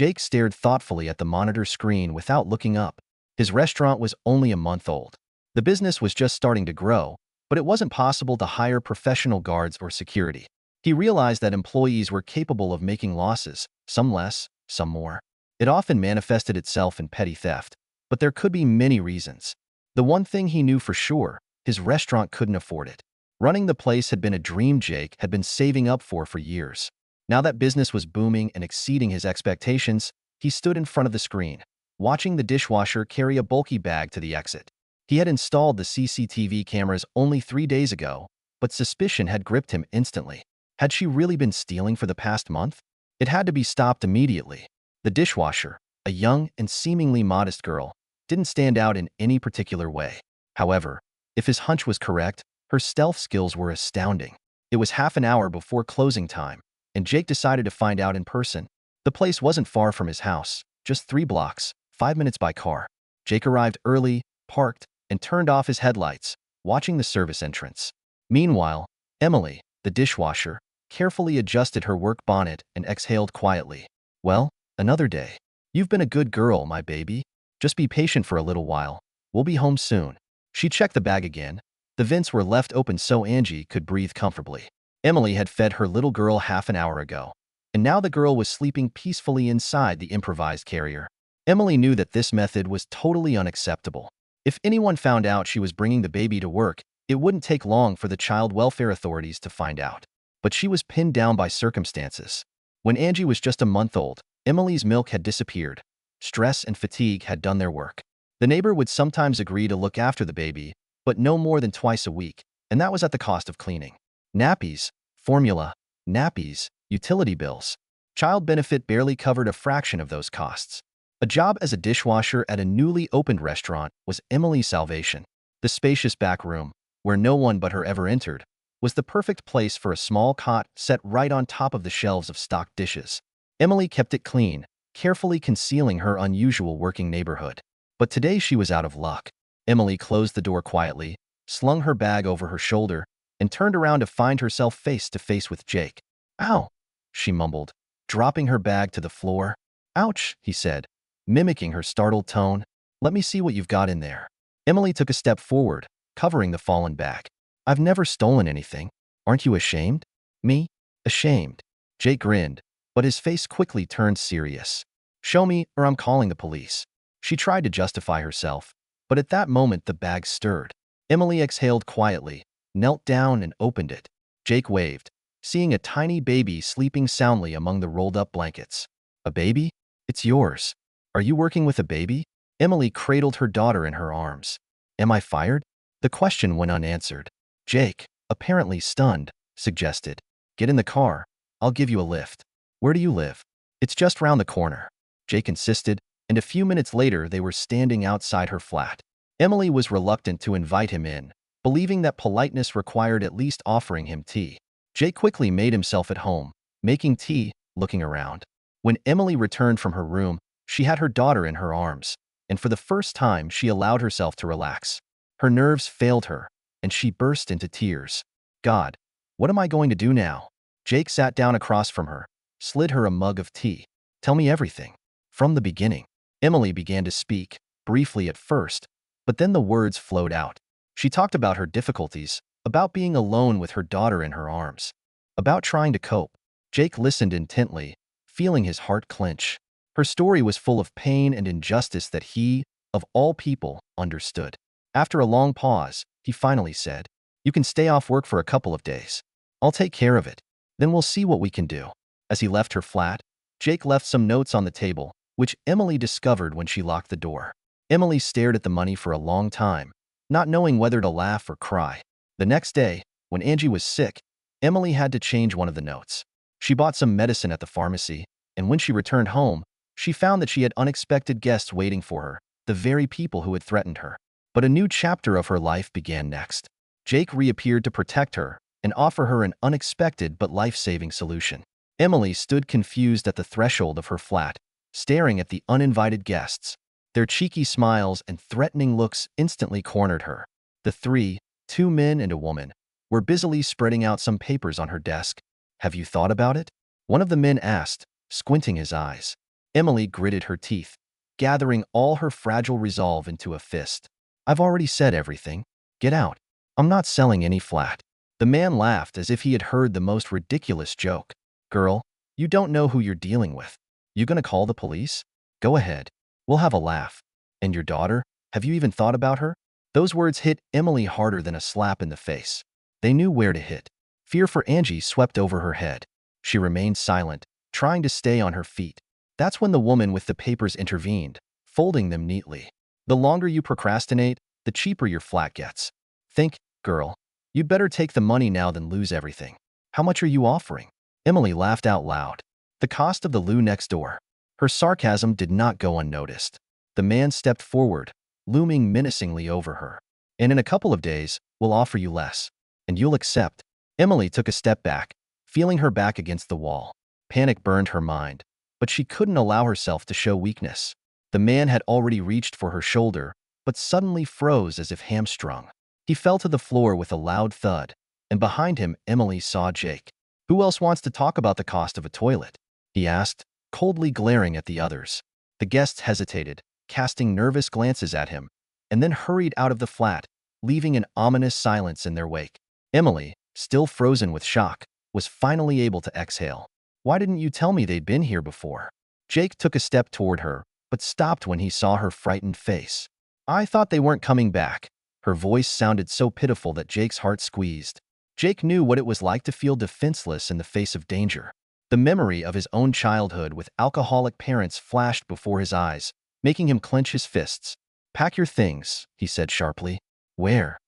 Jake stared thoughtfully at the monitor screen without looking up. His restaurant was only a month old. The business was just starting to grow, but it wasn't possible to hire professional guards or security. He realized that employees were capable of making losses, some less, some more. It often manifested itself in petty theft, but there could be many reasons. The one thing he knew for sure, his restaurant couldn't afford it. Running the place had been a dream Jake had been saving up for years. Now that business was booming and exceeding his expectations, he stood in front of the screen, watching the dishwasher carry a bulky bag to the exit. He had installed the CCTV cameras only 3 days ago, but suspicion had gripped him instantly. Had she really been stealing for the past month? It had to be stopped immediately. The dishwasher, a young and seemingly modest girl, didn't stand out in any particular way. However, if his hunch was correct, her stealth skills were astounding. It was half an hour before closing time, and Jake decided to find out in person. The place wasn't far from his house, just 3 blocks, 5 minutes by car. Jake arrived early, parked, and turned off his headlights, watching the service entrance. Meanwhile, Emily, the dishwasher, carefully adjusted her work bonnet and exhaled quietly. "Well, another day. You've been a good girl, my baby. Just be patient for a little while. We'll be home soon." She checked the bag again. The vents were left open so Angie could breathe comfortably. Emily had fed her little girl half an hour ago, and now the girl was sleeping peacefully inside the improvised carrier. Emily knew that this method was totally unacceptable. If anyone found out she was bringing the baby to work, it wouldn't take long for the child welfare authorities to find out. But she was pinned down by circumstances. When Angie was just a month old, Emily's milk had disappeared. Stress and fatigue had done their work. The neighbor would sometimes agree to look after the baby, but no more than twice a week, and that was at the cost of cleaning. Nappies, formula, nappies, utility bills. Child benefit barely covered a fraction of those costs. A job as a dishwasher at a newly opened restaurant was Emily's salvation. The spacious back room, where no one but her ever entered, was the perfect place for a small cot set right on top of the shelves of stocked dishes. Emily kept it clean, carefully concealing her unusual working neighborhood. But today she was out of luck. Emily closed the door quietly, slung her bag over her shoulder, and turned around to find herself face to face with Jake. "Ow," she mumbled, dropping her bag to the floor. "Ouch," he said, mimicking her startled tone. "Let me see what you've got in there." Emily took a step forward, covering the fallen bag. "I've never stolen anything. Aren't you ashamed?" "Me? Ashamed?" Jake grinned, but his face quickly turned serious. "Show me, or I'm calling the police." She tried to justify herself, but at that moment the bag stirred. Emily exhaled quietly, knelt down and opened it. Jake waved, seeing a tiny baby sleeping soundly among the rolled-up blankets. "A baby? It's yours. Are you working with a baby?" Emily cradled her daughter in her arms. "Am I fired?" The question went unanswered. Jake, apparently stunned, suggested, "Get in the car. I'll give you a lift." "Where do you live?" "It's just round the corner," Jake insisted, and a few minutes later they were standing outside her flat. Emily was reluctant to invite him in, believing that politeness required at least offering him tea. Jake quickly made himself at home, making tea, looking around. When Emily returned from her room, she had her daughter in her arms, and for the first time she allowed herself to relax. Her nerves failed her, and she burst into tears. "God, what am I going to do now?" Jake sat down across from her, slid her a mug of tea. "Tell me everything. From the beginning." Emily began to speak, briefly at first, but then the words flowed out. She talked about her difficulties, about being alone with her daughter in her arms, about trying to cope. Jake listened intently, feeling his heart clench. Her story was full of pain and injustice that he, of all people, understood. After a long pause, he finally said, "You can stay off work for a couple of days. I'll take care of it. Then we'll see what we can do." As he left her flat, Jake left some notes on the table, which Emily discovered when she locked the door. Emily stared at the money for a long time, not knowing whether to laugh or cry. The next day, when Angie was sick, Emily had to change one of the notes. She bought some medicine at the pharmacy, and when she returned home, she found that she had unexpected guests waiting for her, the very people who had threatened her. But a new chapter of her life began next. Jake reappeared to protect her and offer her an unexpected but life-saving solution. Emily stood confused at the threshold of her flat, staring at the uninvited guests. Their cheeky smiles and threatening looks instantly cornered her. The three, 2 men and a woman, were busily spreading out some papers on her desk. "Have you thought about it?" one of the men asked, squinting his eyes. Emily gritted her teeth, gathering all her fragile resolve into a fist. I've already said everything. Get out. I'm not selling any flat. The man laughed as if he had heard the most ridiculous joke. Girl, you don't know who you're dealing with. You gonna call the police? Go ahead. We'll have a laugh. And your daughter? Have you even thought about her? Those words hit Emily harder than a slap in the face. They knew where to hit. Fear for Angie swept over her head. She remained silent, trying to stay on her feet. That's when the woman with the papers intervened, folding them neatly. The longer you procrastinate, the cheaper your flat gets. Think, girl. You'd better take the money now than lose everything. How much are you offering? Emily laughed out loud. The cost of the loo next door. Her sarcasm did not go unnoticed. The man stepped forward, looming menacingly over her. And in a couple of days, we'll offer you less. And you'll accept. Emily took a step back, feeling her back against the wall. Panic burned her mind, but she couldn't allow herself to show weakness. The man had already reached for her shoulder, but suddenly froze as if hamstrung. He fell to the floor with a loud thud, and behind him Emily saw Jake. Who else wants to talk about the cost of a toilet? He asked, coldly glaring at the others. The guests hesitated, casting nervous glances at him, and then hurried out of the flat, leaving an ominous silence in their wake. Emily, still frozen with shock, was finally able to exhale. Why didn't you tell me they'd been here before? Jake took a step toward her, but stopped when he saw her frightened face. I thought they weren't coming back. Her voice sounded so pitiful that Jake's heart squeezed. Jake knew what it was like to feel defenseless in the face of danger. The memory of his own childhood with alcoholic parents flashed before his eyes, making him clench his fists. Pack your things, he said sharply. Where?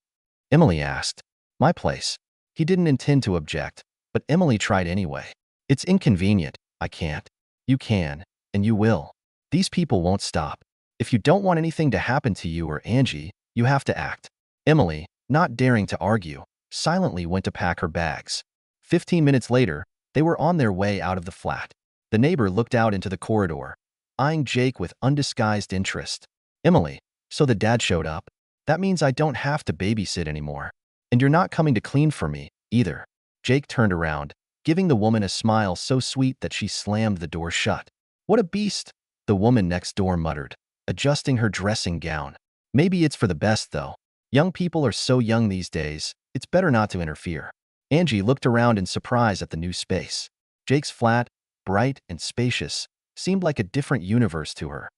Emily asked. My place. He didn't intend to object, but Emily tried anyway. It's inconvenient. I can't. You can, and you will. These people won't stop. If you don't want anything to happen to you or Angie, you have to act. Emily, not daring to argue, silently went to pack her bags. 15 minutes later, they were on their way out of the flat. The neighbor looked out into the corridor, eyeing Jake with undisguised interest. Emily, so the dad showed up? That means I don't have to babysit anymore. And you're not coming to clean for me, either. Jake turned around, giving the woman a smile so sweet that she slammed the door shut. What a beast, the woman next door muttered, adjusting her dressing gown. Maybe it's for the best, though. Young people are so young these days, it's better not to interfere. Angie looked around in surprise at the new space. Jake's flat, bright and spacious, seemed like a different universe to her.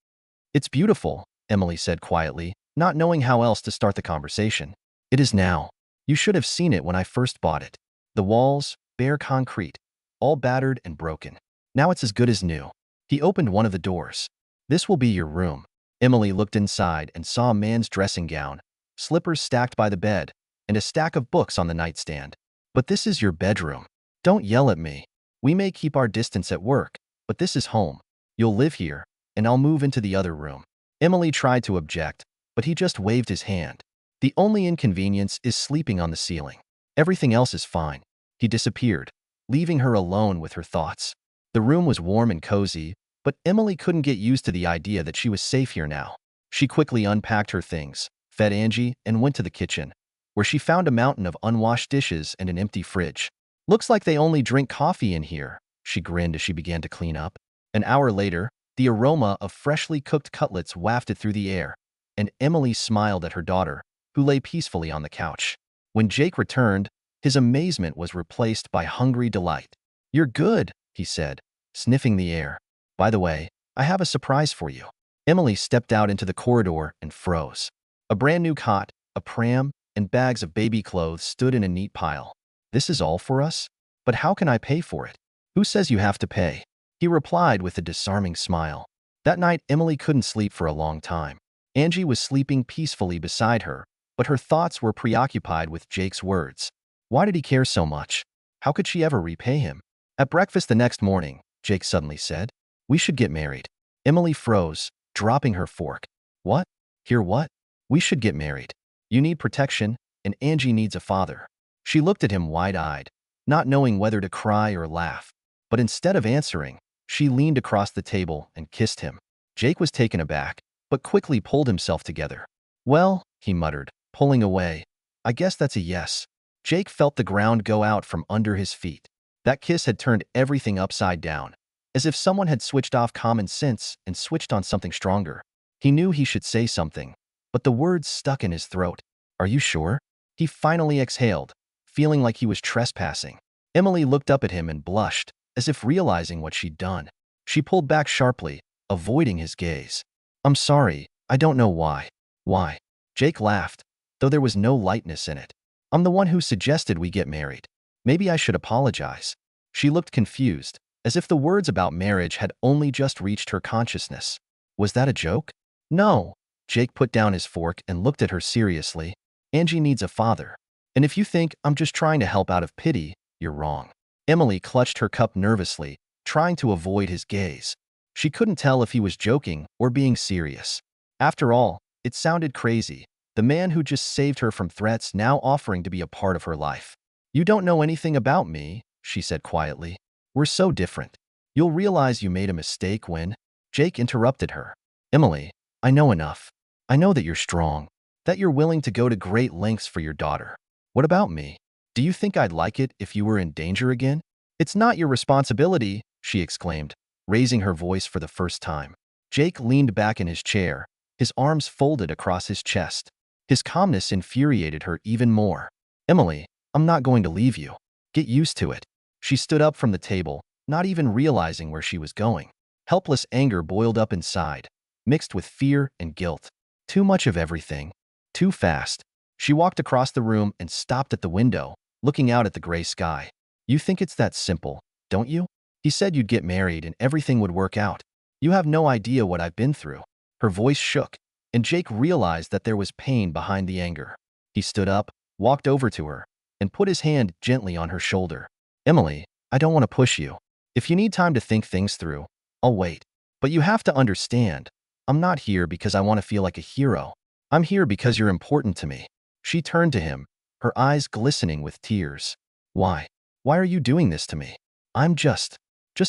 It's beautiful, Emily said quietly, not knowing how else to start the conversation. It is now. You should have seen it when I first bought it. The walls, bare concrete, all battered and broken. Now it's as good as new. He opened one of the doors. This will be your room. Emily looked inside and saw a man's dressing gown, slippers stacked by the bed, and a stack of books on the nightstand. But this is your bedroom. Don't yell at me. We may keep our distance at work, but this is home. You'll live here, and I'll move into the other room. Emily tried to object, but he just waved his hand. The only inconvenience is sleeping on the ceiling. Everything else is fine. He disappeared, leaving her alone with her thoughts. The room was warm and cozy, but Emily couldn't get used to the idea that she was safe here now. She quickly unpacked her things, fed Angie, and went to the kitchen, where she found a mountain of unwashed dishes and an empty fridge. Looks like they only drink coffee in here, she grinned as she began to clean up. An hour later, the aroma of freshly cooked cutlets wafted through the air, and Emily smiled at her daughter, who lay peacefully on the couch. When Jake returned, his amazement was replaced by hungry delight. You're good, he said, sniffing the air. By the way, I have a surprise for you. Emily stepped out into the corridor and froze. A brand new cot, a pram, and bags of baby clothes stood in a neat pile. This is all for us? But how can I pay for it? Who says you have to pay? He replied with a disarming smile. That night, Emily couldn't sleep for a long time. Angie was sleeping peacefully beside her, but her thoughts were preoccupied with Jake's words. Why did he care so much? How could she ever repay him? At breakfast the next morning, Jake suddenly said, We should get married. Emily froze, dropping her fork. What? Hear what? We should get married. You need protection, and Angie needs a father. She looked at him wide-eyed, not knowing whether to cry or laugh. But instead of answering, she leaned across the table and kissed him. Jake was taken aback, but quickly pulled himself together. Well, he muttered, pulling away. I guess that's a yes. Jake felt the ground go out from under his feet. That kiss had turned everything upside down, as if someone had switched off common sense and switched on something stronger. He knew he should say something, but the words stuck in his throat. Are you sure? He finally exhaled, feeling like he was trespassing. Emily looked up at him and blushed, as if realizing what she'd done. She pulled back sharply, avoiding his gaze. I'm sorry, I don't know why. Why? Jake laughed, though there was no lightness in it. I'm the one who suggested we get married. Maybe I should apologize. She looked confused, as if the words about marriage had only just reached her consciousness. Was that a joke? No. Jake put down his fork and looked at her seriously. Angie needs a father. And if you think I'm just trying to help out of pity, you're wrong. Emily clutched her cup nervously, trying to avoid his gaze. She couldn't tell if he was joking or being serious. After all, it sounded crazy. The man who just saved her from threats now offering to be a part of her life. You don't know anything about me, she said quietly. We're so different. You'll realize you made a mistake when… Jake interrupted her. Emily, I know enough. I know that you're strong, that you're willing to go to great lengths for your daughter. What about me? Do you think I'd like it if you were in danger again? It's not your responsibility, she exclaimed, raising her voice for the first time. Jake leaned back in his chair, his arms folded across his chest. His calmness infuriated her even more. Emily, I'm not going to leave you. Get used to it. She stood up from the table, not even realizing where she was going. Helpless anger boiled up inside, mixed with fear and guilt. Too much of everything. Too fast. She walked across the room and stopped at the window, looking out at the gray sky. You think it's that simple, don't you? He said you'd get married and everything would work out. You have no idea what I've been through. Her voice shook, and Jake realized that there was pain behind the anger. He stood up, walked over to her, and put his hand gently on her shoulder. Emily, I don't want to push you. If you need time to think things through, I'll wait. But you have to understand, I'm not here because I want to feel like a hero. I'm here because you're important to me. She turned to him, her eyes glistening with tears. Why? Why are you doing this to me? I'm just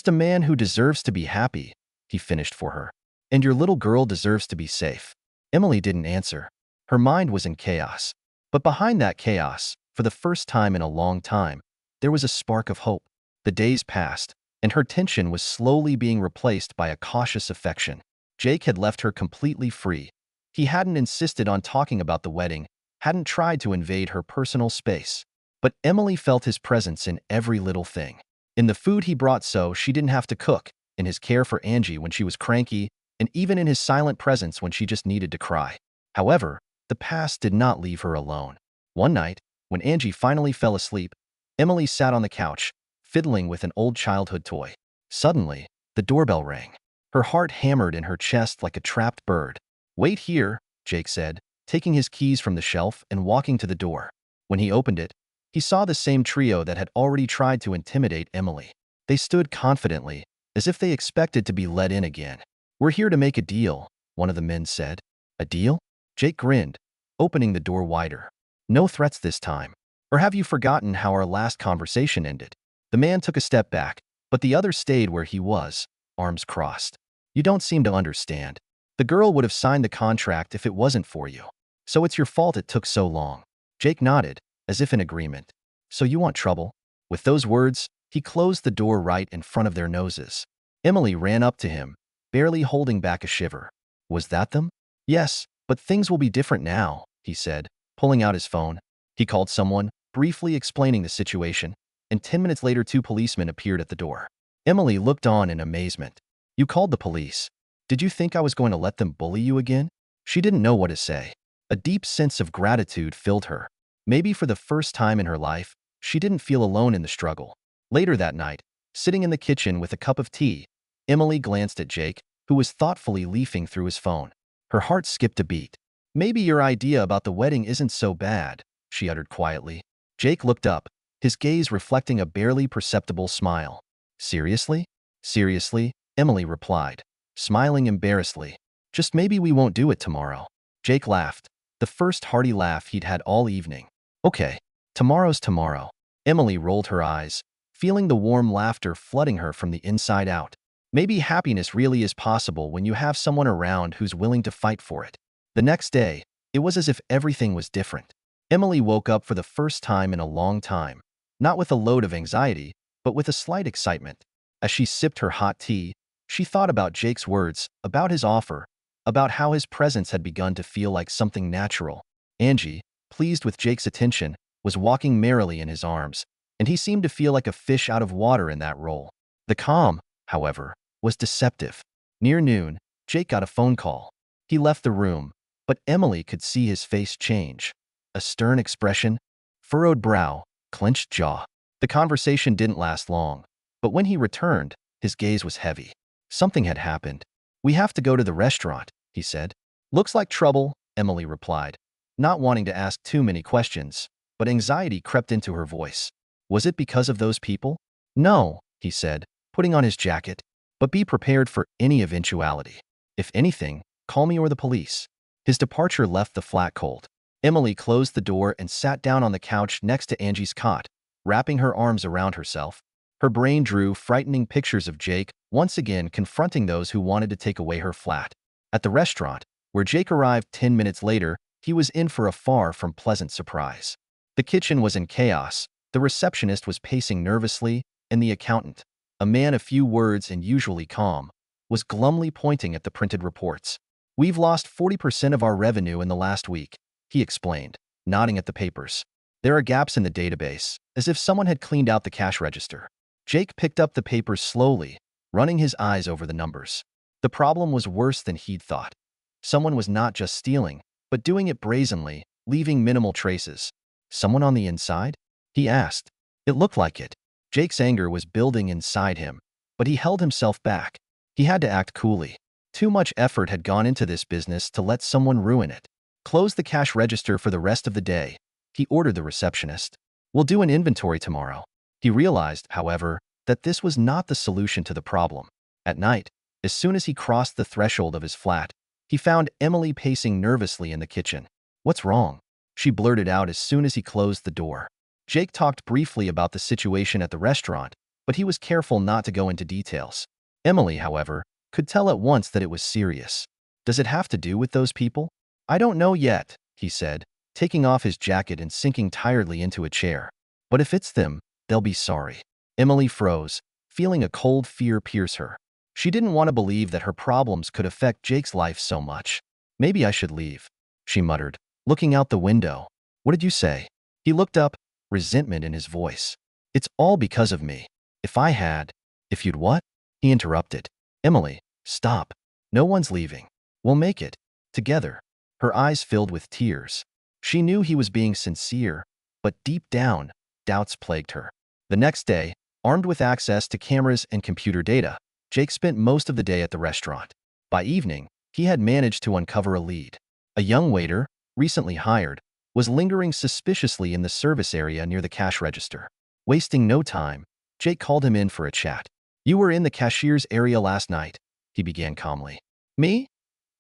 a man who deserves to be happy, he finished for her. And your little girl deserves to be safe. Emily didn't answer. Her mind was in chaos. But behind that chaos, for the first time in a long time, there was a spark of hope. The days passed, and her tension was slowly being replaced by a cautious affection. Jake had left her completely free. He hadn't insisted on talking about the wedding, hadn't tried to invade her personal space. But Emily felt his presence in every little thing. In the food he brought so she didn't have to cook, in his care for Angie when she was cranky, and even in his silent presence when she just needed to cry. However, the past did not leave her alone. One night, when Angie finally fell asleep, Emily sat on the couch, fiddling with an old childhood toy. Suddenly, the doorbell rang. Her heart hammered in her chest like a trapped bird. Wait here, Jake said, taking his keys from the shelf and walking to the door. When he opened it, he saw the same trio that had already tried to intimidate Emily. They stood confidently, as if they expected to be let in again. We're here to make a deal, one of the men said. A deal? Jake grinned, opening the door wider. No threats this time. Or have you forgotten how our last conversation ended? The man took a step back, but the other stayed where he was, arms crossed. You don't seem to understand. The girl would have signed the contract if it wasn't for you. So it's your fault it took so long. Jake nodded, as if in agreement. So you want trouble? With those words, he closed the door right in front of their noses. Emily ran up to him, barely holding back a shiver. Was that them? Yes, but things will be different now, he said, pulling out his phone. He called someone, briefly explaining the situation, and 10 minutes later 2 policemen appeared at the door. Emily looked on in amazement. You called the police. Did you think I was going to let them bully you again? She didn't know what to say. A deep sense of gratitude filled her. Maybe for the first time in her life, she didn't feel alone in the struggle. Later that night, sitting in the kitchen with a cup of tea, Emily glanced at Jake, who was thoughtfully leafing through his phone. Her heart skipped a beat. Maybe your idea about the wedding isn't so bad, she uttered quietly. Jake looked up, his gaze reflecting a barely perceptible smile. Seriously? Seriously, Emily replied, smiling embarrassedly. Just maybe we won't do it tomorrow. Jake laughed, the first hearty laugh he'd had all evening. Okay, tomorrow's tomorrow. Emily rolled her eyes, feeling the warm laughter flooding her from the inside out. Maybe happiness really is possible when you have someone around who's willing to fight for it. The next day, it was as if everything was different. Emily woke up for the first time in a long time, not with a load of anxiety, but with a slight excitement. As she sipped her hot tea, she thought about Jake's words, about his offer, about how his presence had begun to feel like something natural. Angie, pleased with Jake's attention, was walking merrily in his arms, and he seemed to feel like a fish out of water in that role. The calm, however, was deceptive. Near noon, Jake got a phone call. He left the room, but Emily could see his face change. A stern expression, furrowed brow, clenched jaw. The conversation didn't last long, but when he returned, his gaze was heavy. Something had happened. "We have to go to the restaurant," he said. "Looks like trouble," Emily replied, not wanting to ask too many questions, but anxiety crept into her voice. "Was it because of those people?" "No," he said, putting on his jacket, "but be prepared for any eventuality. If anything, call me or the police." His departure left the flat cold. Emily closed the door and sat down on the couch next to Angie's cot, wrapping her arms around herself. Her brain drew frightening pictures of Jake once again confronting those who wanted to take away her flat. At the restaurant, where Jake arrived 10 minutes later, he was in for a far from pleasant surprise. The kitchen was in chaos, the receptionist was pacing nervously, and the accountant, a man of few words and usually calm, was glumly pointing at the printed reports. "We've lost 40% of our revenue in the last week," he explained, nodding at the papers. "There are gaps in the database, as if someone had cleaned out the cash register." Jake picked up the papers slowly, running his eyes over the numbers. The problem was worse than he'd thought. Someone was not just stealing, but doing it brazenly, leaving minimal traces. "Someone on the inside?" he asked. It looked like it. Jake's anger was building inside him, but he held himself back. He had to act coolly. Too much effort had gone into this business to let someone ruin it. "Close the cash register for the rest of the day," he ordered the receptionist. "We'll do an inventory tomorrow." He realized, however, that this was not the solution to the problem. At night, as soon as he crossed the threshold of his flat, he found Emily pacing nervously in the kitchen. "What's wrong?" she blurted out as soon as he closed the door. Jake talked briefly about the situation at the restaurant, but he was careful not to go into details. Emily, however, could tell at once that it was serious. "Does it have to do with those people?" "I don't know yet," he said, taking off his jacket and sinking tiredly into a chair. "But if it's them, they'll be sorry." Emily froze, feeling a cold fear pierce her. She didn't want to believe that her problems could affect Jake's life so much. "Maybe I should leave," she muttered, looking out the window. "What did you say?" He looked up, resentment in his voice. "It's all because of me. If you'd what?" He interrupted. "Emily, stop. No one's leaving. We'll make it. Together." Her eyes filled with tears. She knew he was being sincere, but deep down, doubts plagued her. The next day, armed with access to cameras and computer data, Jake spent most of the day at the restaurant. By evening, he had managed to uncover a lead. A young waiter, recently hired, was lingering suspiciously in the service area near the cash register. Wasting no time, Jake called him in for a chat. "You were in the cashier's area last night," he began calmly. "Me?"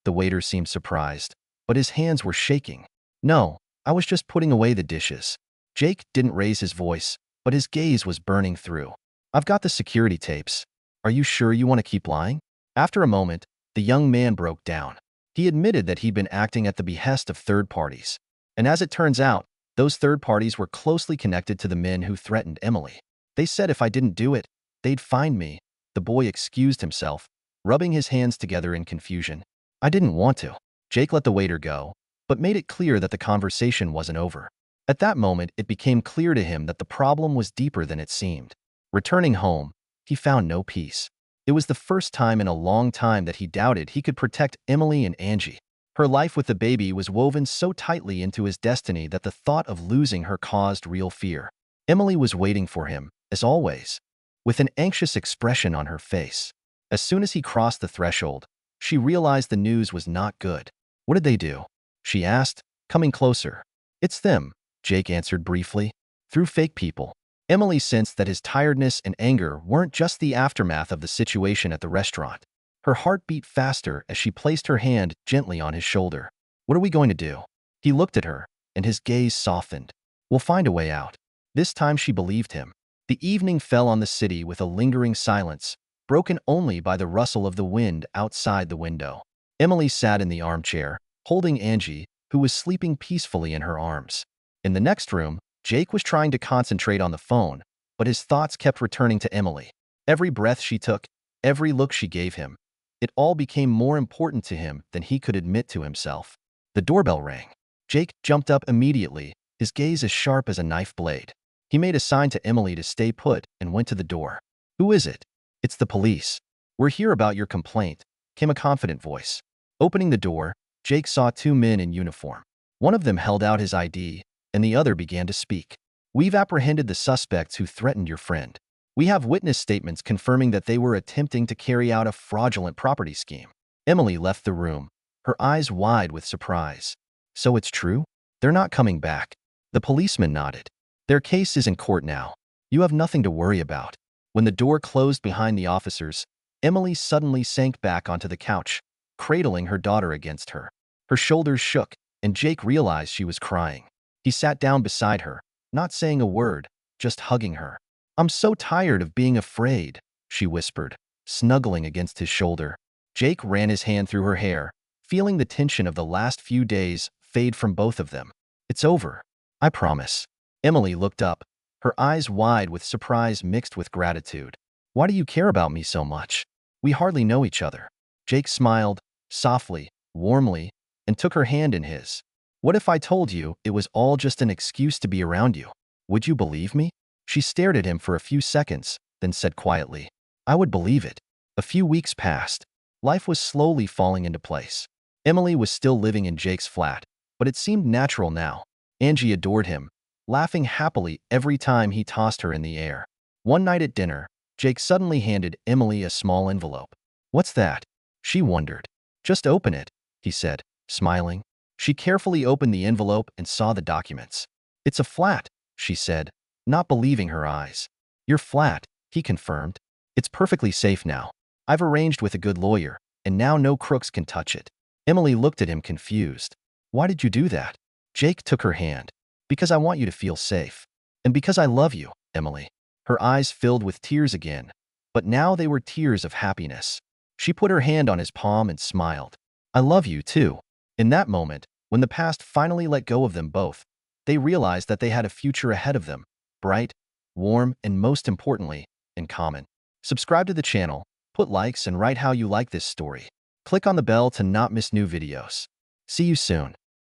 The waiter seemed surprised, but his hands were shaking. "No, I was just putting away the dishes." Jake didn't raise his voice, but his gaze was burning through. "I've got the security tapes. Are you sure you want to keep lying?" After a moment, the young man broke down. He admitted that he'd been acting at the behest of third parties. And as it turns out, those third parties were closely connected to the men who threatened Emily. "They said if I didn't do it, they'd find me." The boy excused himself, rubbing his hands together in confusion. "I didn't want to." Jake let the waiter go, but made it clear that the conversation wasn't over. At that moment, it became clear to him that the problem was deeper than it seemed. Returning home, he found no peace. It was the first time in a long time that he doubted he could protect Emily and Angie. Her life with the baby was woven so tightly into his destiny that the thought of losing her caused real fear. Emily was waiting for him, as always, with an anxious expression on her face. As soon as he crossed the threshold, she realized the news was not good. "What did they do?" she asked, coming closer. "It's them," Jake answered briefly. "Through fake people." Emily sensed that his tiredness and anger weren't just the aftermath of the situation at the restaurant. Her heart beat faster as she placed her hand gently on his shoulder. "What are we going to do?" He looked at her, and his gaze softened. "We'll find a way out." This time she believed him. The evening fell on the city with a lingering silence, broken only by the rustle of the wind outside the window. Emily sat in the armchair, holding Angie, who was sleeping peacefully in her arms. In the next room, Jake was trying to concentrate on the phone, but his thoughts kept returning to Emily. Every breath she took, every look she gave him, it all became more important to him than he could admit to himself. The doorbell rang. Jake jumped up immediately, his gaze as sharp as a knife blade. He made a sign to Emily to stay put and went to the door. "Who is it?" "It's the police. We're here about your complaint," came a confident voice. Opening the door, Jake saw two men in uniform. One of them held out his ID, and the other began to speak. "We've apprehended the suspects who threatened your friend. We have witness statements confirming that they were attempting to carry out a fraudulent property scheme." Emily left the room, her eyes wide with surprise. "So it's true? They're not coming back." The policeman nodded. "Their case is in court now. You have nothing to worry about." When the door closed behind the officers, Emily suddenly sank back onto the couch, cradling her daughter against her. Her shoulders shook, and Jake realized she was crying. He sat down beside her, not saying a word, just hugging her. "I'm so tired of being afraid," she whispered, snuggling against his shoulder. Jake ran his hand through her hair, feeling the tension of the last few days fade from both of them. "It's over. I promise." Emily looked up, her eyes wide with surprise mixed with gratitude. "Why do you care about me so much? We hardly know each other." Jake smiled, softly, warmly, and took her hand in his. "What if I told you it was all just an excuse to be around you? Would you believe me?" She stared at him for a few seconds, then said quietly, "I would believe it." A few weeks passed. Life was slowly falling into place. Emily was still living in Jake's flat, but it seemed natural now. Angie adored him, laughing happily every time he tossed her in the air. One night at dinner, Jake suddenly handed Emily a small envelope. "What's that?" She wondered. "Just open it," he said, smiling. She carefully opened the envelope and saw the documents. "It's a flat," she said, not believing her eyes. "Your flat," he confirmed. "It's perfectly safe now. I've arranged with a good lawyer, and now no crooks can touch it." Emily looked at him confused. "Why did you do that?" Jake took her hand. "Because I want you to feel safe. And because I love you, Emily." Her eyes filled with tears again, but now they were tears of happiness. She put her hand on his palm and smiled. "I love you, too." In that moment, when the past finally let go of them both, they realized that they had a future ahead of them, bright, warm, and most importantly, in common. Subscribe to the channel, put likes, and write how you like this story. Click on the bell to not miss new videos. See you soon.